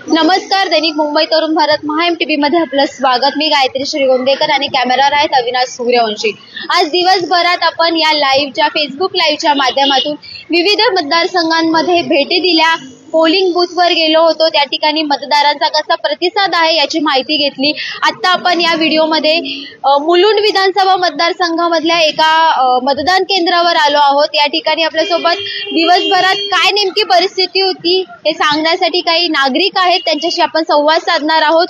नमस्कार, दैनिक मुंबई तरुण भारत MHA-MTV मध्ये आपलं स्वागत। मी गायत्री श्रीगोंदेकर आणि कॅमेरावर आहेत अविनाश सूर्यवंशी। आज दिवसभरात आपण या लाईव्हच्या फेसबुक लाईव्हच्या माध्यमातून विविध मतदारसंघांमध्ये भेटी दिल्या, पोलिंग बूथवर गेलो होतो, त्या ठिकाणी मतदारांचा कसा प्रतिसाद आहे याची माहिती घेतली। आता आपण या व्हिडिओमध्ये मुलुंड विधानसभा मतदारसंघामधल्या एका मतदान केंद्रावर आलो आहोत। या ठिकाणी आपल्यासोबत दिवसभरात काय नेमकी परिस्थिती होती हे सांगण्यासाठी काही नागरिक आहेत, त्यांच्याशी आपण संवाद साधणार आहोत।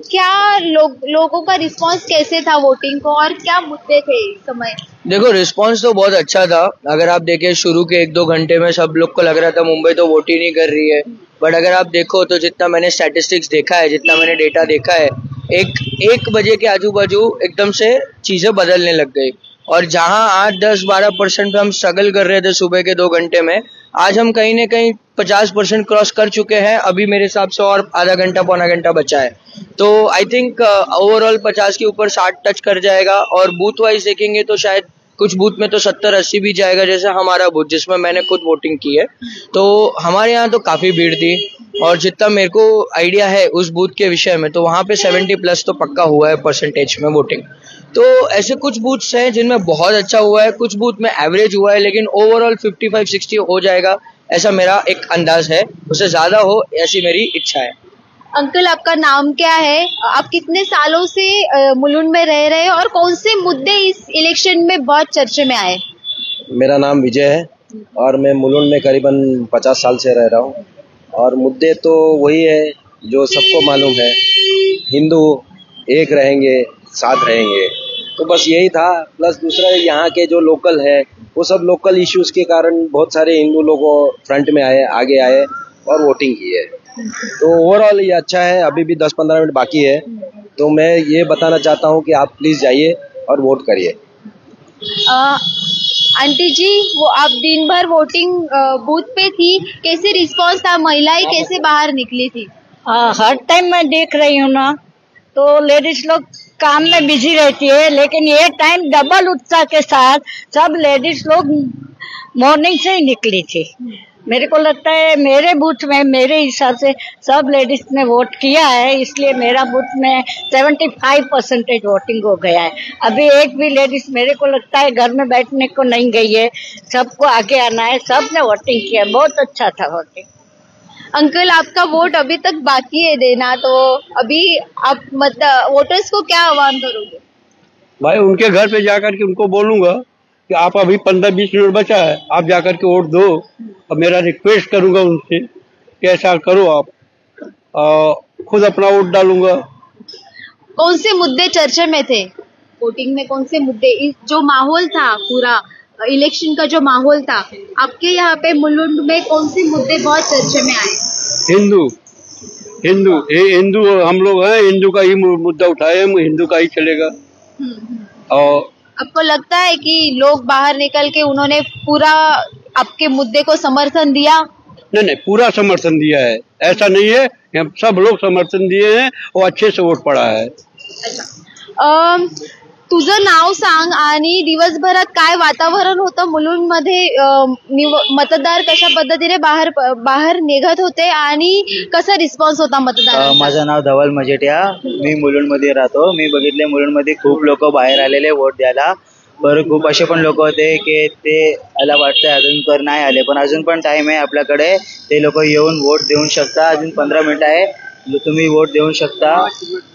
क्या लोगों का रिस्पांस कैसे था वोटिंग को और क्या मुद्दे थे इस समय? देखो, रिस्पांस तो बहुत अच्छा था। अगर आप देखें शुरू के 1-2 घंटे में सब लोग को लग रहा था मुंबई तो वोट ही नहीं कर रही है, बट अगर आप देखो तो जितना मैंने स्टैटिस्टिक्स देखा है, जितना मैंने डेटा देखा है, एक बजे के आजू बाजू एकदम से चीजें बदलने लग गई। और जहां 8, 10, 12% पे हम स्ट्रगल कर रहे थे सुबह के 2 घंटे में, आज हम कहीं न कहीं 50% क्रॉस कर चुके हैं। अभी मेरे हिसाब से और आधा घंटा पौना घंटा बचा है, तो आई थिंक ओवरऑल 50 के ऊपर 60 टच कर जाएगा। और बूथ वाइज देखेंगे तो शायद कुछ बूथ में तो 70-80 भी जाएगा, जैसे हमारा बूथ जिसमें मैंने खुद वोटिंग की है। तो हमारे यहाँ तो काफी भीड़ थी, और जितना मेरे को आइडिया है उस बूथ के विषय में, तो वहाँ पे 70+ तो पक्का हुआ है परसेंटेज में वोटिंग। तो ऐसे कुछ बूथ्स हैं जिनमें बहुत अच्छा हुआ है, कुछ बूथ में एवरेज हुआ है, लेकिन ओवरऑल 55-60 हो जाएगा ऐसा मेरा एक अंदाज है। उससे ज्यादा हो ऐसी मेरी इच्छा है। अंकल, आपका नाम क्या है? आप कितने सालों से मुलुंड में रह रहे हैं और कौन से मुद्दे इस इलेक्शन में बहुत चर्चे में आए? मेरा नाम विजय है और मैं मुलुंड में करीबन 50 साल से रह रहा हूँ। और मुद्दे तो वही है जो सबको मालूम है, हिंदू एक रहेंगे, साथ रहेंगे, तो बस यही था। प्लस दूसरा यहाँ के जो लोकल है वो सब लोकल इश्यूज के कारण बहुत सारे हिंदू लोगों फ्रंट में आए, आगे आए और वोटिंग की है। तो ओवरऑल ये अच्छा है। अभी भी 10-15 मिनट बाकी है, तो मैं ये बताना चाहता हूँ कि आप प्लीज जाइए और वोट करिए। आंटी जी, वो आप दिन भर वोटिंग बूथ पे थी, कैसे रिस्पांस था? महिलाएं कैसे बाहर निकली थी? हर टाइम मैं देख रही हूँ ना, तो लेडीज लोग काम में बिजी रहती है, लेकिन ये टाइम डबल उत्साह के साथ सब लेडीज लोग मॉर्निंग से ही निकली थी। मेरे को लगता है मेरे बूथ में मेरे हिसाब से सब लेडीज ने वोट किया है, इसलिए मेरा बूथ में 75% वोटिंग हो गया है। अभी एक भी लेडीज मेरे को लगता है घर में बैठने को नहीं गई है, सबको आगे आना है, सबने वोटिंग किया। बहुत अच्छा था वोटिंग। अंकल, आपका वोट अभी तक बाकी है देना, तो अभी आप वोटर्स को क्या आह्वान करोगे? भाई, उनके घर पे जाकर के उनको बोलूंगा कि आप अभी 15-20 मिनट बचा है, आप जाकर के वोट दो। और मेरा रिक्वेस्ट करूंगा उनसे कि ऐसा करो, आप खुद अपना वोट डालूंगा। कौन से मुद्दे चर्चे में थे वोटिंग में? कौन से मुद्दे, इस जो माहौल था पूरा इलेक्शन का जो माहौल था, आपके यहाँ पे मुलुंड में कौन से मुद्दे बहुत चर्चे में आए? हिंदू हम लोग हैं, हिंदू का ही मुद्दा उठाए, हम हिंदू का ही चलेगा। और आपको लगता है कि लोग बाहर निकल के उन्होंने पूरा आपके मुद्दे को समर्थन दिया? नहीं, पूरा समर्थन दिया है, ऐसा नहीं है, हम सब लोग समर्थन दिए हैं और अच्छे से वोट पड़ा है। तुझं नाव सांग आणि दिवसभरात काय वातावरण होतं मुलुंड मध्ये? मतदार कशा पद्धतीने बाहेर निघत होते आणि कसा रिस्पॉन्स होता मतदारांचा? माझं नाव धवल मजेटिया, मी मुलुंड मध्ये राहतो। मी बघितले मुलुंड मध्ये खूप लोक बाहेर आलेले वोट द्यायला, पर खूप असे पण लोक होते की ते मला वाटतंय अजून तर नाही आले, पण अजून पण टाइम आहे आपल्याकडे, ते लोक येऊन वोट देऊ शकता। अजून 15 मिनिट आहे, तुम्ही वोट देऊ शकता।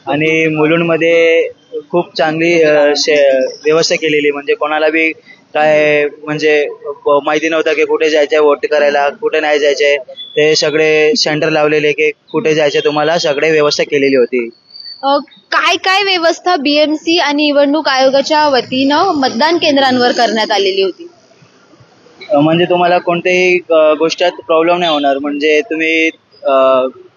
आणि मुलुंड मध्ये खूप चांगली व्यवस्था केलेली, म्हणजे कोणाला बी काय म्हणजे माहिती नव्हतं की कुठे जायचंय वोट करायला, कुठे नाही जायचंय, ते सगळे सेंटर लावलेले की कुठे जायचंय तुम्हाला, सगळे व्यवस्था केलेली होती। काय काय व्यवस्था BMC आणि निवडणूक आयोगाच्या वतीनं मतदान केंद्रांवर करण्यात आलेली होती? म्हणजे तुम्हाला कोणत्याही गोष्टीत प्रॉब्लेम नाही होणार, म्हणजे तुम्ही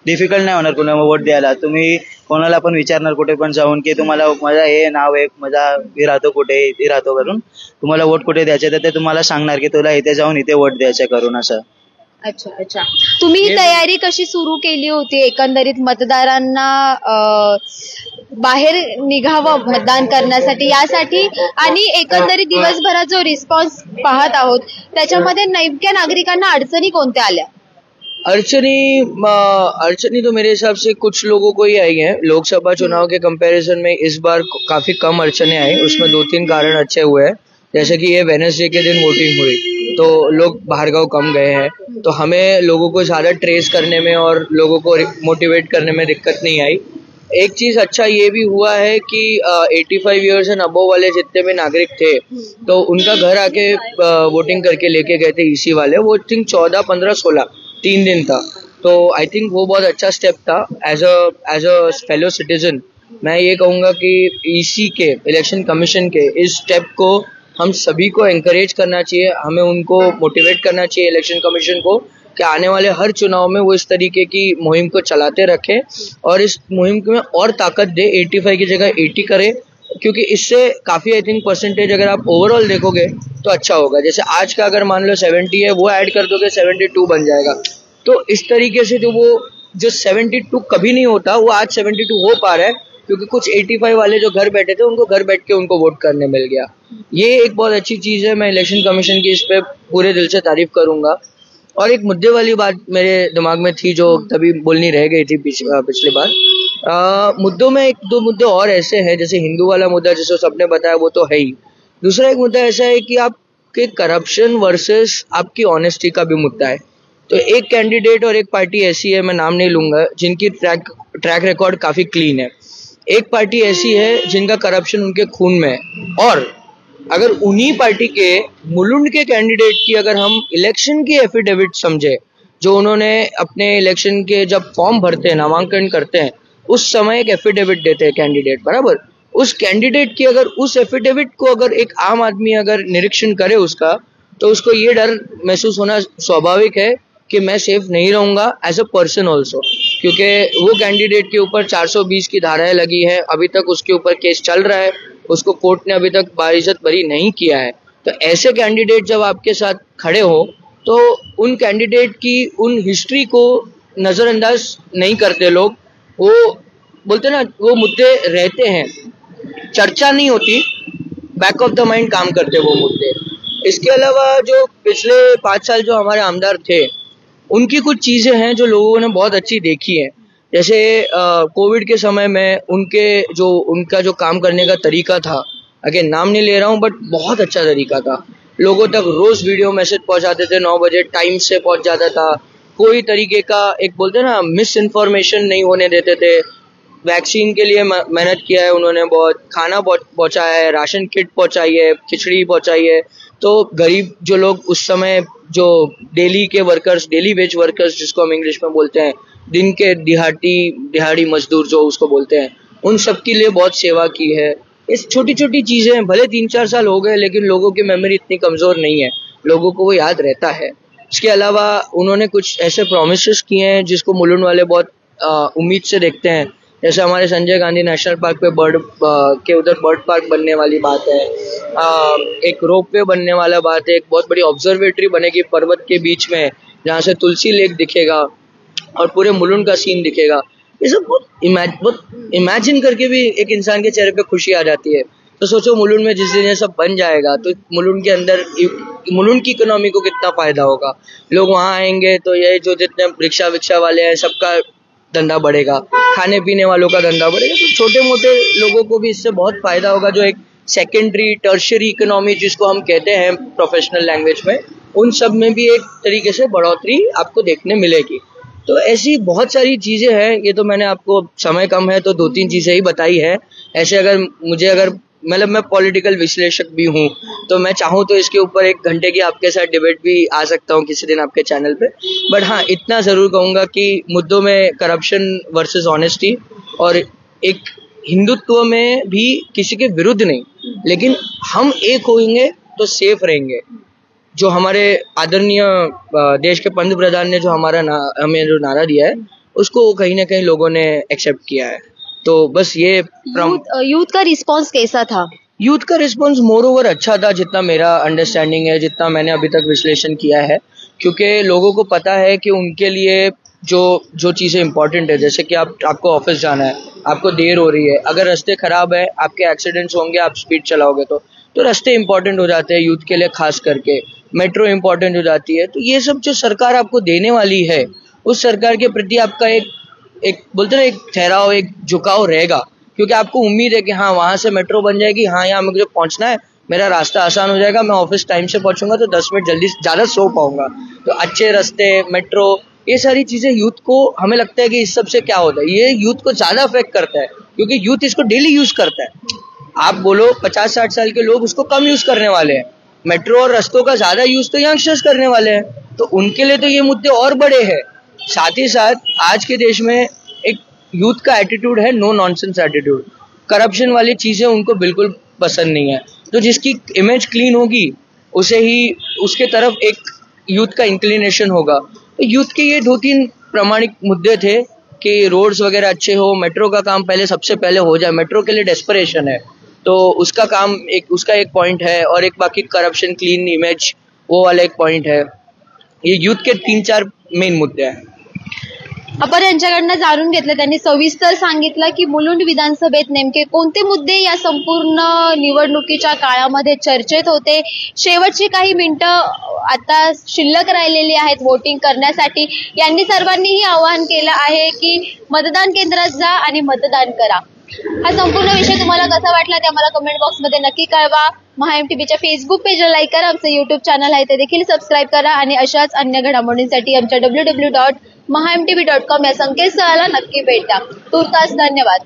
डिफिकल्ट नाही होणार कोणाला वोट द्यायला। तुम्ही कोणाला पण विचारणार कुठे पण जाऊन की तुम्हाला माझा हे नाव आहे, माझा मी राहतो कुठे, इथे राहतो करून तुम्हाला वोट कुठे द्यायचे, तर ते तुम्हाला सांगणार की तुला इथे जाऊन इथे वोट द्यायचं करून असं। अच्छा, तुम्ही तयारी कशी सुरू केली होती एकंदरीत मतदारांना बाहेर निघावं मतदान करण्यासाठी यासाठी, आणि एकंदरीत दिवसभरात जो रिस्पॉन्स पाहत आहोत त्याच्यामध्ये नेमक्या नागरिकांना अडचणी कोणत्या आल्या? अड़चनी तो मेरे हिसाब से कुछ लोगों को ही आई है। लोकसभा चुनाव के कंपैरिजन में इस बार काफी कम अड़चने आई, उसमें 2-3 कारण अच्छे हुए हैं। जैसे कि ये वेडनेसडे के दिन वोटिंग हुई तो लोग बाहर गाँव कम गए हैं, तो हमें लोगों को ज्यादा ट्रेस करने में और लोगों को मोटिवेट करने में दिक्कत नहीं आई। एक चीज अच्छा ये भी हुआ है कि 85 ईयर्स एंड अबव वाले जितने भी नागरिक थे तो उनका घर आके वोटिंग करके लेके गए थे ईसी वाले। वो थिंक 14, 15, 16 3 दिन था, तो आई थिंक वो बहुत अच्छा स्टेप था। एज अ फेलो सिटीजन मैं ये कहूँगा कि ईसी के, इलेक्शन कमीशन के इस स्टेप को हम सभी को एनकरेज करना चाहिए। हमें उनको मोटिवेट करना चाहिए, इलेक्शन कमीशन को, कि आने वाले हर चुनाव में वो इस तरीके की मुहिम को चलाते रखें और इस मुहिम में और ताकत दे। 85 की जगह 80 करे, क्योंकि इससे काफी आई थिंक परसेंटेज अगर आप ओवरऑल देखोगे तो अच्छा होगा। जैसे आज का अगर मान लो 70 है, वो ऐड कर दोगे 72 बन जाएगा। तो इस तरीके से जो 72 कभी नहीं होता वो आज 72 हो पा रहा है, क्योंकि कुछ 85 वाले जो घर बैठे थे उनको घर बैठ के उनको वोट करने मिल गया। ये एक बहुत अच्छी चीज है। मैं इलेक्शन कमीशन की इस पे पूरे दिल से तारीफ करूंगा। और एक मुद्दे वाली बात मेरे दिमाग में थी जो तभी बोलनी रह गई थी पिछली बार। मुद्दों में 1-2 मुद्दे और ऐसे हैं, जैसे हिंदू वाला मुद्दा जैसे सबने बताया वो तो है ही। दूसरा एक मुद्दा ऐसा है कि आपके करप्शन वर्सेस आपकी ऑनेस्टी का भी मुद्दा है। तो एक कैंडिडेट और एक पार्टी ऐसी है, मैं नाम नहीं लूंगा, जिनकी ट्रैक रिकॉर्ड काफी क्लीन है। एक पार्टी ऐसी है जिनका करप्शन उनके खून में है। और अगर उन्हीं पार्टी के मुलुंड के कैंडिडेट की अगर हम इलेक्शन की एफिडेविट समझे, जो उन्होंने अपने इलेक्शन के जब फॉर्म भरते हैं, नामांकन करते हैं, उस समय एक एफिडेविट देते हैं कैंडिडेट, बराबर। उस कैंडिडेट की अगर उस एफिडेविट को अगर एक आम आदमी अगर निरीक्षण करे उसका, तो उसको ये डर महसूस होना स्वाभाविक है कि मैं सेफ नहीं रहूंगा एज अ पर्सन ऑल्सो, क्योंकि वो कैंडिडेट के ऊपर 420 की धाराएं लगी है, अभी तक उसके ऊपर केस चल रहा है, उसको कोर्ट ने अभी तक बाइज्जत बरी नहीं किया है। तो ऐसे कैंडिडेट जब आपके साथ खड़े हो तो उन कैंडिडेट की उन हिस्ट्री को नजरअंदाज नहीं करते लोग। वो बोलते ना, वो मुद्दे रहते हैं, चर्चा नहीं होती, बैक ऑफ द माइंड काम करते वो मुद्दे। इसके अलावा जो पिछले 5 साल जो हमारे आमदार थे, उनकी कुछ चीजें हैं जो लोगों ने बहुत अच्छी देखी है। जैसे कोविड के समय में उनका जो काम करने का तरीका था, अगेन नाम नहीं ले रहा हूँ, बट बहुत अच्छा तरीका था। लोगों तक रोज वीडियो मैसेज पहुंचाते थे, 9 बजे टाइम से पहुंच जाता था। कोई तरीके का एक बोलते ना मिस इन्फॉर्मेशन नहीं होने देते थे। वैक्सीन के लिए मेहनत किया है उन्होंने, बहुत खाना पहुंचाया है, राशन किट पहुंचाई है, खिचड़ी पहुंचाई है। तो गरीब जो लोग उस समय जो डेली वेज वर्कर्स जिसको हम इंग्लिश में बोलते हैं, दिन के दिहाड़ी मजदूर जो उसको बोलते हैं, उन सब के लिए बहुत सेवा की है। इस छोटी छोटी चीजें भले 3-4 साल हो गए, लेकिन लोगों की मेमोरी इतनी कमजोर नहीं है, लोगों को वो याद रहता है। इसके अलावा उन्होंने कुछ ऐसे प्रोमिसेस किए हैं जिसको मुलुंड वाले बहुत उम्मीद से देखते हैं। जैसे हमारे संजय गांधी नेशनल पार्क पे बर्ड पार्क बनने वाली बात है, एक रोपवे बनने वाला बात है, एक बहुत बड़ी ऑब्जर्वेटरी बनेगी पर्वत के बीच में, जहाँ से तुलसी लेक दिखेगा और पूरे मुलुंड का सीन दिखेगा। ये सब बहुत इमेजिन करके भी एक इंसान के चेहरे पे खुशी आ जाती है। तो सोचो मुलुंड में जिस दिन ये सब बन जाएगा तो मुलुंड के अंदर मुलुंड की इकोनॉमी को कितना फायदा होगा। लोग वहाँ आएंगे तो ये जो जितने रिक्शा वाले हैं सबका धंधा बढ़ेगा, खाने पीने वालों का धंधा बढ़ेगा। तो छोटे मोटे लोगों को भी इससे बहुत फायदा होगा। जो एक सेकेंडरी टर्शियरी इकोनॉमी जिसको हम कहते हैं प्रोफेशनल लैंग्वेज में, उन सब में भी एक तरीके से बढ़ोतरी आपको देखने मिलेगी। तो ऐसी बहुत सारी चीजें हैं। ये तो मैंने आपको, समय कम है तो 2-3 चीजें ही बताई है। ऐसे अगर मतलब मैं पॉलिटिकल विश्लेषक भी हूँ, तो मैं चाहूँ तो इसके ऊपर 1 घंटे की आपके साथ डिबेट भी आ सकता हूँ किसी दिन आपके चैनल पे। बट हाँ, इतना जरूर कहूँगा कि मुद्दों में करप्शन वर्सेस ऑनेस्टी, और एक हिंदुत्व में भी किसी के विरुद्ध नहीं, लेकिन हम एक होंगे तो सेफ रहेंगे। जो हमारे आदरणीय देश के पंत प्रधान ने जो हमें जो नारा दिया है, उसको कहीं ना कहीं लोगों ने एक्सेप्ट किया है। तो बस ये यूथ का रिस्पांस कैसा था? यूथ का रिस्पांस मोर ओवर अच्छा था, जितना मेरा अंडरस्टैंडिंग है, जितना मैंने अभी तक विश्लेषण किया है। क्योंकि लोगों को पता है कि उनके लिए जो चीजें इंपॉर्टेंट है, जैसे कि आपको ऑफिस जाना है, आपको देर हो रही है, अगर रास्ते खराब है, आपके एक्सीडेंट्स होंगे, आप स्पीड चलाओगे तो रास्ते इंपॉर्टेंट हो जाते हैं यूथ के लिए, खास करके मेट्रो इंपॉर्टेंट हो जाती है। तो ये सब जो सरकार आपको देने वाली है, उस सरकार के प्रति आपका एक बोलते ना एक ठहराव, एक झुकाव रहेगा, क्योंकि आपको उम्मीद है कि हाँ वहां से मेट्रो बन जाएगी, हाँ यहाँ मुझे पहुंचना है, मेरा रास्ता आसान हो जाएगा, मैं ऑफिस टाइम से पहुंचूंगा तो 10 मिनट जल्दी ज्यादा सो पाऊंगा। तो अच्छे रास्ते, मेट्रो, ये सारी चीजें यूथ को, हमें लगता है कि इस सब से क्या होता है, ये यूथ को ज्यादा अफेक्ट करता है क्योंकि यूथ इसको डेली यूज करता है। आप बोलो 50-60 साल के लोग उसको कम यूज करने वाले हैं, मेट्रो और रास्तों का ज्यादा यूज तो यंगस्टर्स करने वाले हैं, तो उनके लिए तो ये मुद्दे और बड़े हैं। साथ ही साथ आज के देश में एक यूथ का एटीट्यूड है नो नॉनसेंस एटीट्यूड, करप्शन वाली चीजें उनको बिल्कुल पसंद नहीं है। तो जिसकी इमेज क्लीन होगी उसे ही उसके तरफ एक यूथ का इंक्लिनेशन होगा। तो यूथ के ये 2-3 प्रामाणिक मुद्दे थे कि रोड्स वगैरह अच्छे हो, मेट्रो का काम पहले सबसे पहले हो जाए, मेट्रो के लिए डेस्परेशन है, तो उसका काम उसका एक पॉइंट है, और एक बाकी करप्शन, क्लीन इमेज, वो वाला एक पॉइंट है। ये यूथ के 3-4 मेन मुद्दे हैं। आपण यांच्याकडनं जाणून घेतलं, त्यांनी सविस्तर सांगितलं की मुलुंड विधानसभेत नेमके कोणते मुद्दे या संपूर्ण निवडणुकीच्या काळामध्ये चर्चेत होते। शेवटची काही मिनिटं आता शिल्लक राहिलेली आहेत वोटिंग करण्यासाठी। यांनी सर्वांनीही आवाहन केलं आहे की मतदान केंद्रात जा आणि मतदान करा। हा संपूर्ण विषय तुम्हाला कसा वाटला ते आम्हाला कमेंट बॉक्समध्ये नक्की कळवा। महाएमटीबीच्या फेसबुक पेजला लाईक करा, आमचं यूट्यूब चॅनल आहे ते देखील सबस्क्राईब करा आणि अशाच अन्य घडामोडींसाठी आमच्या www.mahamtv.com या संकेतस्थळाला नक्की भेट द्या। तूर्तास धन्यवाद।